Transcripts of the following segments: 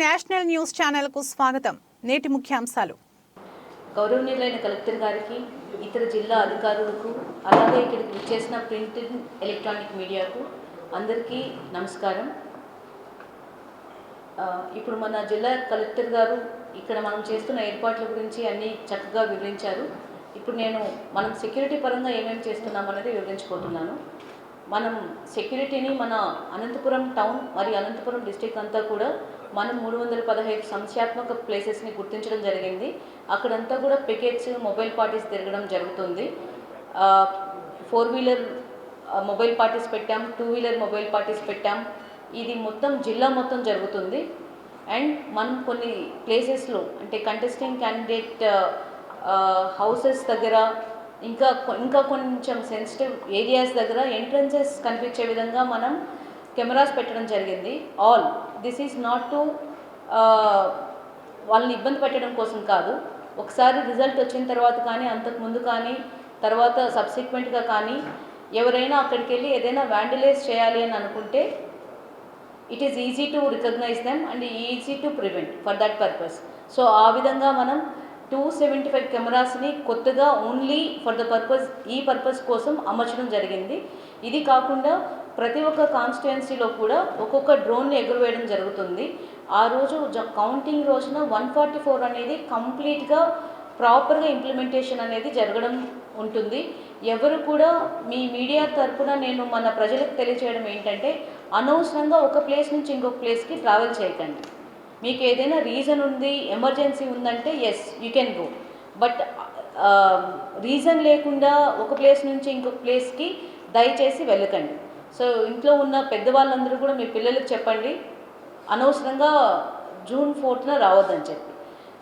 National news channel కు స్వాగతం. నేటి ముఖ్యాంశాలు. గౌరవనీయులైన కలెక్టర్ గారికి, ఇతర జిల్లా అధికారులకు, అలాగే ఇక్కడికి వచ్చేసిన ప్రింట్ ఎలక్ట్రానిక్ మీడియాకు అందరికీ నమస్కారం. ఇప్పుడు మన జిల్లా కలెక్టర్ గారు ఇక్కడ మనం చేస్తున్న ఏర్పాట్ల గురించి అన్నీ చక్కగా వివరించారు. ఇప్పుడు మనం సెక్యూరిటీ పరంగా ఏమేమి చేస్తున్నాం అనేది వివరించుకుంటున్నాను. మనం సెక్యూరిటీని మన అనంతపురం టౌన్ మరియు అనంతపురం డిస్ట్రిక్ట్ అంతా కూడా మనం 315 సంఖ్యాత్మక ప్లేసెస్ని గుర్తించడం జరిగింది. అక్కడంతా కూడా పికెట్స్, మొబైల్ పార్టీస్ తిరగడం జరుగుతుంది. 4 వీలర్ మొబైల్ పార్టీస్ పెట్టాం, 2 వీలర్ మొబైల్ పార్టీస్ పెట్టాం. ఇది మొత్తం జిల్లా మొత్తం జరుగుతుంది. అండ్ మనం కొన్ని ప్లేసెస్లో అంటే కంటెస్టింగ్ క్యాండిడేట్ హౌసెస్ దగ్గర ఇంకా కొంచెం సెన్సిటివ్ ఏరియాస్ దగ్గర ఎంట్రన్సెస్ కనిపించే విధంగా మనం కెమెరాస్ పెట్టడం జరిగింది. All this is not to వాళ్ళని ఇబ్బంది పెట్టడం కోసం కాదు. ఒకసారి రిజల్ట్ వచ్చిన తర్వాత కానీ, అంతకుముందు కానీ, తర్వాత సబ్సిక్వెంట్గా కానీ ఎవరైనా అక్కడికి వెళ్ళి ఏదైనా వ్యాండలైజ్ చేయాలి అని అనుకుంటే it is easy to recognise them and easy to prevent for that purpose. So ఆ విధంగా మనం 275 కెమెరాస్ని కొత్తగా ఓన్లీ ఫర్ ద పర్పస్ ఈ పర్పస్ కోసం అమర్చడం జరిగింది. ఇది కాకుండా ప్రతి ఒక్క కాన్స్టిట్యుయెన్సీలో కూడా ఒక్కొక్క డ్రోన్ని ఎగురవేయడం జరుగుతుంది. ఆ రోజు కౌంటింగ్ రోజున 144 అనేది కంప్లీట్గా ప్రాపర్గా ఇంప్లిమెంటేషన్ అనేది జరగడం ఉంటుంది. ఎవరు కూడా మీ మీడియా తరపున నేను మన ప్రజలకు తెలియజేయడం ఏంటంటే, అనవసరంగా ఒక ప్లేస్ నుంచి ఇంకొక ప్లేస్కి ట్రావెల్ చేయకండి. మీకు ఏదైనా రీజన్ ఉంది, ఎమర్జెన్సీ ఉందంటే yes you can go, but reason లేకుండా ఒక ప్లేస్ నుంచి ఇంకొక ప్లేస్కి దయచేసి వెళ్ళకండి. సో ఇంట్లో ఉన్న పెద్దవాళ్ళందరూ కూడా మీ పిల్లలకు చెప్పండి, అనవసరంగా జూన్ 4న రావద్దని చెప్పి.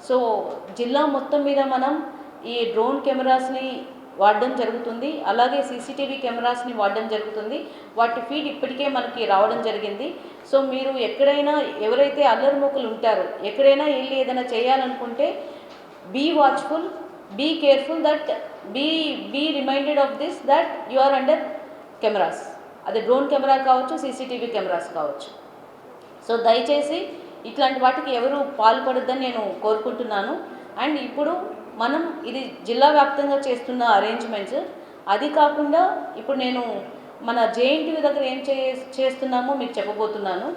సో జిల్లా మొత్తం మీద మనం ఈ డ్రోన్ కెమెరాస్ని వాడడం జరుగుతుంది. అలాగే సీసీటీవీ కెమెరాస్ని వాడడం జరుగుతుంది. వాటి ఫీడ్ ఇప్పటికే మనకి రావడం జరిగింది. సో మీరు ఎక్కడైనా ఎవరైతే అల్లరిమొక్కలు ఉంటారో, ఎక్కడైనా వెళ్ళి ఏదైనా చేయాలనుకుంటే be watchful, be careful, that be reminded of this that you are under cameras. అది డ్రోన్ కెమెరా కావచ్చు, సీసీటీవీ కెమెరాస్ కావచ్చు. సో దయచేసి ఇట్లాంటి వాటికి ఎవరు పాల్పడొద్దని నేను కోరుకుంటున్నాను. అండ్ ఇప్పుడు మనం ఇది జిల్లా వ్యాప్తంగా చేస్తున్న అరేంజ్మెంట్స్. అది కాకుండా ఇప్పుడు నేను మన జేఎన్టీయూ దగ్గర ఏం చేస్తున్నామో మీకు చెప్పబోతున్నాను.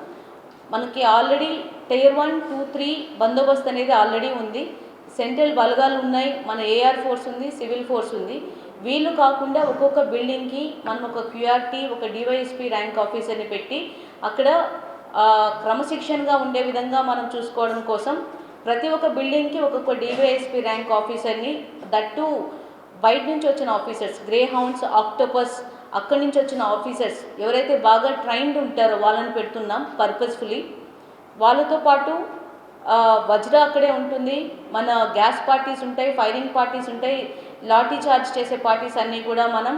మనకి ఆల్రెడీ టైర్ 1, 2, 3 బందోబస్తు అనేది ఆల్రెడీ ఉంది. సెంట్రల్ బలగాలు ఉన్నాయి, మన ఏఆర్ ఫోర్స్ ఉంది, సివిల్ ఫోర్స్ ఉంది. వీళ్ళు కాకుండా ఒక్కొక్క బిల్డింగ్కి మనం ఒక క్యూఆర్టీ, ఒక డివైఎస్పీ ర్యాంక్ ఆఫీసర్ని పెట్టి అక్కడ క్రమశిక్షణగా ఉండే విధంగా మనం చూసుకోవడం కోసం ప్రతి ఒక్క బిల్డింగ్కి ఒక్కొక్క డివైఎస్పీ ర్యాంక్ ఆఫీసర్ని, దట్టు బయట నుంచి వచ్చిన ఆఫీసర్స్, గ్రే హౌండ్స్, ఆక్టోపస్ అక్కడి నుంచి వచ్చిన ఆఫీసర్స్ ఎవరైతే బాగా ట్రైన్డ్ ఉంటారో వాళ్ళని పెడుతున్నాం పర్పస్ఫుల్లీ. వాళ్ళతో పాటు వజ్ర అక్కడే ఉంటుంది, మన గ్యాస్ పార్టీస్ ఉంటాయి, ఫైరింగ్ పార్టీస్ ఉంటాయి, లాఠీ చార్జ్ చేసే పార్టీస్ అన్నీ కూడా మనం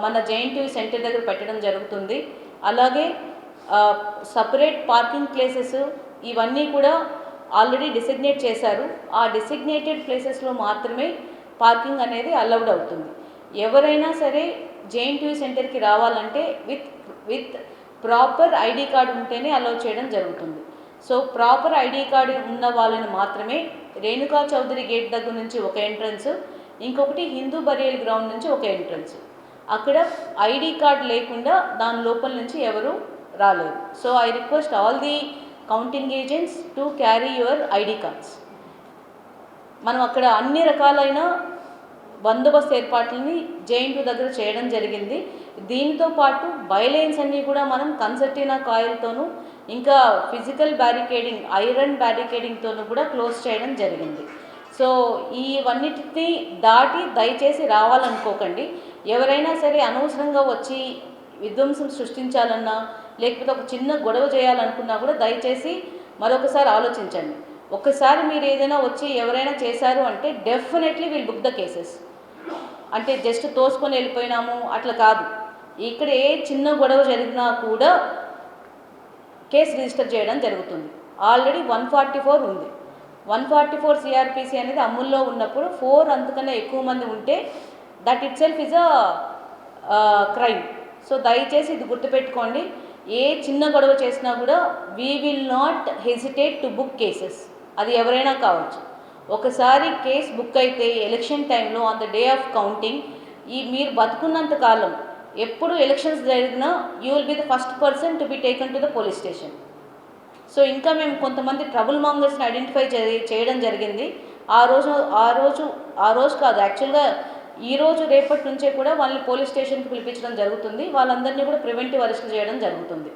మన జేఎన్టీయూ సెంటర్ దగ్గర పెట్టడం జరుగుతుంది. అలాగే సపరేట్ పార్కింగ్ ప్లేసెస్ ఇవన్నీ కూడా ఆల్రెడీ డిసిగ్నేట్ చేశారు. ఆ డిసిగ్నేటెడ్ ప్లేసెస్లో మాత్రమే పార్కింగ్ అనేది అలౌడ్ అవుతుంది. ఎవరైనా సరే జేఎన్టీయూ సెంటర్కి రావాలంటే విత్ ప్రాపర్ ఐడి కార్డు ఉంటేనే అలౌ చేయడం జరుగుతుంది. సో ప్రాపర్ ఐడి కార్డు ఉన్న వాళ్ళని మాత్రమే రేణుకా చౌదరి గేట్ దగ్గర నుంచి ఒక ఎంట్రన్స్, ఇంకొకటి హిందూ బరియల్ గ్రౌండ్ నుంచి ఒక ఎంట్రన్స్. అక్కడ ఐడి కార్డు లేకుండా దాని లోపల నుంచి ఎవరు రాలేరు. So I request all the counting agents to carry your ID cards. మనం అక్కడ అన్ని రకాలైన బందోబస్తు ఏర్పాట్లని జేఎన్టీయూ దగ్గర చేయడం జరిగింది. దీంతో పాటు బైలైన్స్ అన్నీ కూడా మనం కన్సర్టినా కాయిల్తోనూ ఇంకా ఫిజికల్ బ్యారికేడింగ్, ఐరన్ బ్యారికేడింగ్తోనూ కూడా క్లోజ్ చేయడం జరిగింది. సో ఇవన్నిటిని దాటి దయచేసి రావాలనుకోకండి. ఎవరైనా సరే అనవసరంగా వచ్చి విధ్వంసం సృష్టించాలన్నా లేకపోతే ఒక చిన్న గొడవ చేయాలనుకున్నా కూడా దయచేసి మరొకసారి ఆలోచించండి. ఒక్కసారి మీరు ఏదైనా వచ్చి ఎవరైనా చేశారు అంటే definitely will book the cases. అంటే జస్ట్ తోసుకొని వెళ్ళిపోయినాము అట్లా కాదు. ఇక్కడ ఏ చిన్న గొడవ జరిగినా కూడా కేసు రిజిస్టర్ చేయడం జరుగుతుంది. ఆల్రెడీ 144 ఉంది. 144 సిఆర్పిసి అనేది అమల్లో ఉన్నప్పుడు 4 అంతకన్నా ఎక్కువ మంది ఉంటే that it self is a crime. So దయచేసి ఇది గుర్తుపెట్టుకోండి. ఏ చిన్న గొడవ చేసినా కూడా we will not hesitate to book cases. అది ఎవరైనా కావచ్చు. ఒకసారి కేసు బుక్ అయితే ఎలక్షన్ టైంలో on the day of counting మీరు బతుకున్నంత కాలం ఎప్పుడు ఎలక్షన్స్ జరిగినా you will be the first person to be taken to the police station. So ఇంకా మేము కొంతమంది ట్రబుల్ మాంగర్స్ని ఐడెంటిఫై చేయడం జరిగింది. ఆ రోజు కాదు, యాక్చువల్గా ఈరోజు రేపటి నుంచే కూడా వాళ్ళని పోలీస్ స్టేషన్కి పిలిపించడం జరుగుతుంది. వాళ్ళందరినీ కూడా ప్రివెంటివ్ అరెస్ట్ చేయడం జరుగుతుంది.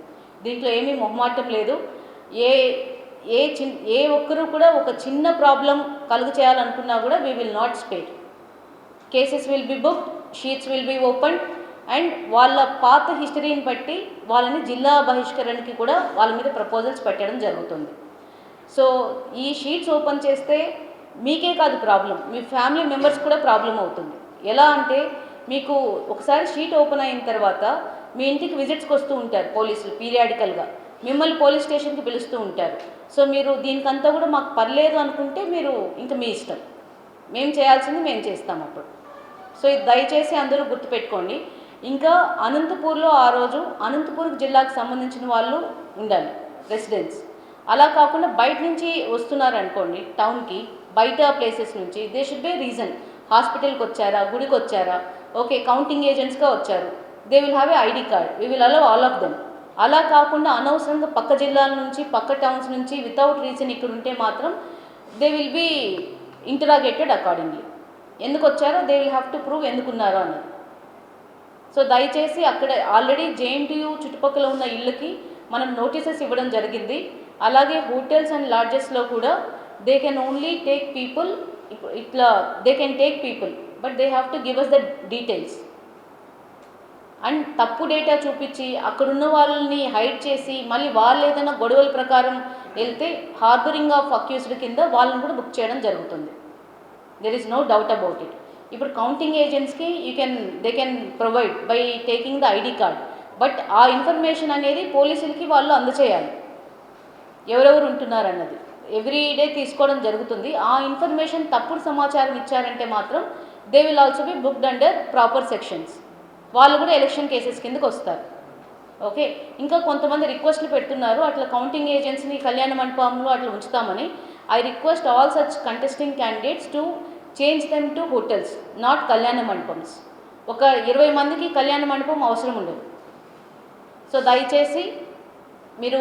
దీంట్లో ఏమీ మొహమాటం లేదు. ఏ ఒక్కరూ కూడా ఒక చిన్న ప్రాబ్లం కలుగు చేయాలనుకున్నా కూడా we will not spare. Cases will be booked, sheets will be open and వాళ్ళ పాత హిస్టరీని బట్టి వాళ్ళని జిల్లా బహిష్కరణకి కూడా వాళ్ళ మీద ప్రపోజల్స్ పెట్టడం జరుగుతుంది. సో ఈ షీట్స్ ఓపెన్ చేస్తే మీకే కాదు ప్రాబ్లం, మీ ఫ్యామిలీ మెంబర్స్ కూడా ప్రాబ్లం అవుతుంది. ఎలా అంటే మీకు ఒకసారి షీట్ ఓపెన్ అయిన తర్వాత మీ ఇంటికి విజిట్స్కి వస్తూ ఉంటారు పోలీసులు పీరియాడికల్గా, మిమ్మల్ని పోలీస్ స్టేషన్కి పిలుస్తూ ఉంటారు. సో మీరు దీనికంతా కూడా మాకు పర్లేదు అనుకుంటే మీరు ఇంకా మీ ఇష్టం, మేము చేయాల్సింది మేము చేస్తాం అప్పుడు. సో ఇది దయచేసి అందరూ గుర్తుపెట్టుకోండి. ఇంకా అనంతపూర్లో ఆ రోజు అనంతపూర్ జిల్లాకు సంబంధించిన వాళ్ళు ఉండాలి రెసిడెంట్స్. అలా కాకుండా బయట నుంచి వస్తున్నారు అనుకోండి టౌన్కి, బయట ప్లేసెస్ నుంచి, దే షుడ్ బి రీజన్. హాస్పిటల్కి వచ్చారా, గుడికి వచ్చారా, ఓకే కౌంటింగ్ ఏజెంట్స్గా వచ్చారు, they will have a ID card, we will allow all of them. అలా కాకుండా అనవసరంగా పక్క జిల్లాల నుంచి పక్క టౌన్స్ నుంచి వితౌట్ రీజన్ ఇక్కడ ఉంటే మాత్రం they will be interrogated accordingly. ఎందుకు వచ్చారో they will have to prove ఎందుకున్నారో అన్నది. సో దయచేసి అక్కడ ఆల్రెడీ జేఎన్టీయూ చుట్టుపక్కల ఉన్న ఇళ్ళకి మనం నోటీసెస్ ఇవ్వడం జరిగింది. అలాగే హోటల్స్ అండ్ లాడ్జెస్లో కూడా they can only take people, ఇట్లా they can take people but they have to give us the details. And తప్పు డేటా చూపించి అక్కడున్న వాళ్ళని హైడ్ చేసి మళ్ళీ వాళ్ళు ఏదైనా గొడవల ప్రకారం వెళ్తే హార్బరింగ్ ఆఫ్ అక్యూజ్డ్ కింద వాళ్ళని కూడా బుక్ చేయడం జరుగుతుంది. There is no doubt about it. ఇప్పుడు కౌంటింగ్ ఏజెంట్స్కి they can provide by taking the ID card, but ఆ ఇన్ఫర్మేషన్ అనేది పోలీసులకి వాళ్ళు అందచేయాలి ఎవరెవరు ఉంటున్నారన్నది. ఎవ్రీడే తీసుకోవడం జరుగుతుంది. ఆ ఇన్ఫర్మేషన్ తప్పుడు సమాచారం ఇచ్చారంటే మాత్రం they will also be booked under proper sections. వాళ్ళు కూడా ఎలక్షన్ కేసెస్ కిందకు వస్తారు. ఓకే, ఇంకా కొంతమంది రిక్వెస్ట్లు పెడుతున్నారు అట్లా కౌంటింగ్ ఏజెంట్స్ని కళ్యాణ మండపంలో అట్లా ఉంచుతామని. I request all such contesting candidates to change them to hotels, not కళ్యాణ మండపమ్స్. ఒక 20 మందికి కళ్యాణ మండపం అవసరం ఉండదు. సో దయచేసి మీరు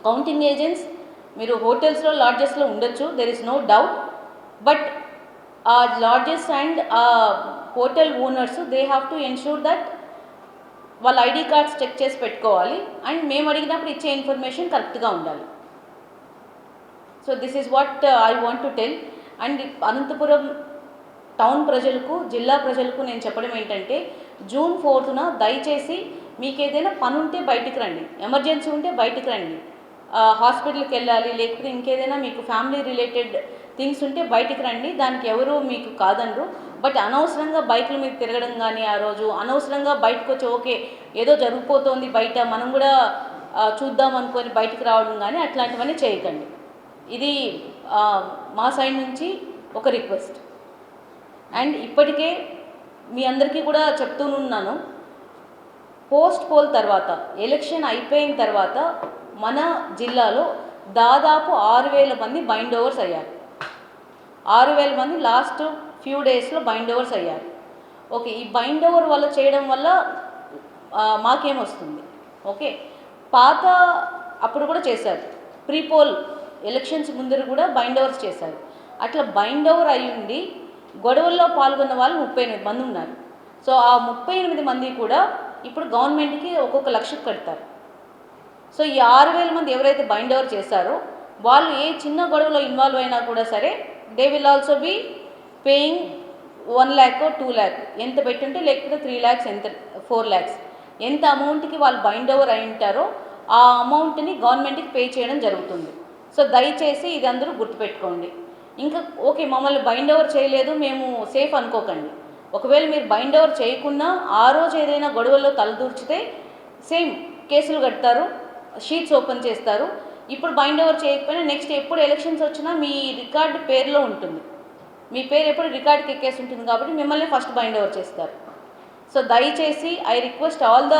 కౌంటింగ్ ఏజెంట్స్ మీరు హోటల్స్లో లాడ్జెస్లో ఉండొచ్చు, there is no doubt. But ఆ లాడ్జెస్ అండ్ ఆ hotel owners they have to ensure that వాళ్ళ ఐడి కార్డ్స్ చెక్ చేసి పెట్టుకోవాలి అండ్ మేము అడిగినప్పుడు ఇచ్చే ఇన్ఫర్మేషన్ కరెక్ట్గా ఉండాలి. So this is what I want to tell. And Anantapuram town ప్రజలకు, జిల్లా ప్రజలకు నేను చెప్పడం ఏంటంటే June 4th దయచేసి మీకు ఏదైనా పని ఉంటే బయటికి రండి, ఎమర్జెన్సీ ఉంటే బయటికి రండి, హాస్పిటల్కి వెళ్ళాలి లేకపోతే ఇంకేదైనా మీకు ఫ్యామిలీ రిలేటెడ్ థింగ్స్ ఉంటే బయటికి రండి, దానికి ఎవరు మీకు కాదనరు. బట్ అనవసరంగా బైకుల మీద తిరగడం కానీ, ఆ రోజు అనవసరంగా బయటకు వచ్చి ఓకే ఏదో జరిగిపోతుంది బయట మనం కూడా చూద్దాం అనుకొని బయటకు రావడం కానీ అట్లాంటివన్నీ చేయకండి. ఇది మా సైడ్ నుంచి ఒక రిక్వెస్ట్. అండ్ ఇప్పటికే మీ అందరికీ కూడా చెప్తూనున్నాను, పోస్ట్ పోల్ తర్వాత ఎలక్షన్ అయిపోయిన తర్వాత మన జిల్లాలో దాదాపు 6,000 మంది బైండ్ ఓవర్స్ అయ్యారు. 6,000 మంది లాస్ట్ ఫ్యూ డేస్లో బైండ్ ఓవర్స్ అయ్యారు. ఓకే, ఈ బైండ్ ఓవర్ వల్ల చేయడం వల్ల మాకేమొస్తుంది? ఓకే, పాత అప్పుడు కూడా చేశారు, ప్రీపోల్ ఎలక్షన్స్ ముందర కూడా బైండ్ ఓవర్స్ చేశారు. అట్లా బైండ్ ఓవర్ అయ్యింది గొడవల్లో పాల్గొన్న వాళ్ళు 38 మంది ఉన్నారు. సో ఆ 38 మంది కూడా ఇప్పుడు గవర్నమెంట్కి ఒక్కొక్క 1,00,000 కడతారు. సో ఈ 6,000 మంది ఎవరైతే బైండ్ ఓవర్ చేశారో వాళ్ళు ఏ చిన్న గొడవలో ఇన్వాల్వ్ అయినా కూడా సరే they will also be paying 1 lakh or 2 lakh ఎంత పెట్టుంటే, లేకపోతే 3 lakhs ఎంత 4 lakhs ఎంత అమౌంట్కి వాళ్ళు బైండ్ ఓవర్ అయి ఉంటారో ఆ అమౌంట్ని గవర్నమెంట్కి పే చేయడం జరుగుతుంది. సో దయచేసి ఇది అందరూ గుర్తుపెట్టుకోండి. ఇంకా ఓకే మమ్మల్ని బైండ్ ఓవర్ చేయలేదు మేము సేఫ్ అనుకోకండి. ఒకవేళ మీరు బైండ్ ఓవర్ చేయకున్నా ఆ రోజు ఏదైనా గొడవల్లో తలదూర్చితే సేమ్ కేసులు కడతారు, షీట్స్ ఓపెన్ చేస్తారు. ఇప్పుడు బైండ్ ఓవర్ చేయకపోయినా నెక్స్ట్ ఎప్పుడు ఎలక్షన్స్ వచ్చినా మీ రికార్డు పేరులో ఉంటుంది, మీ పేరు ఎప్పుడు రికార్డుకి ఎక్కేసి ఉంటుంది కాబట్టి మిమ్మల్ని ఫస్ట్ బైండ్ ఓవర్ చేస్తారు. సో దయచేసి I request all the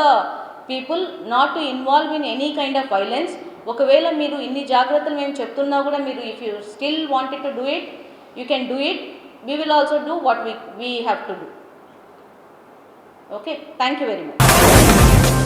people not to involve in any kind of violence. ఒకవేళ మీరు ఇన్ని జాగ్రత్తలు మేము చెప్తున్నా కూడా మీరు if you still wanted to do it, you can do it. We will also do what we have to do. Okay, thank you very much.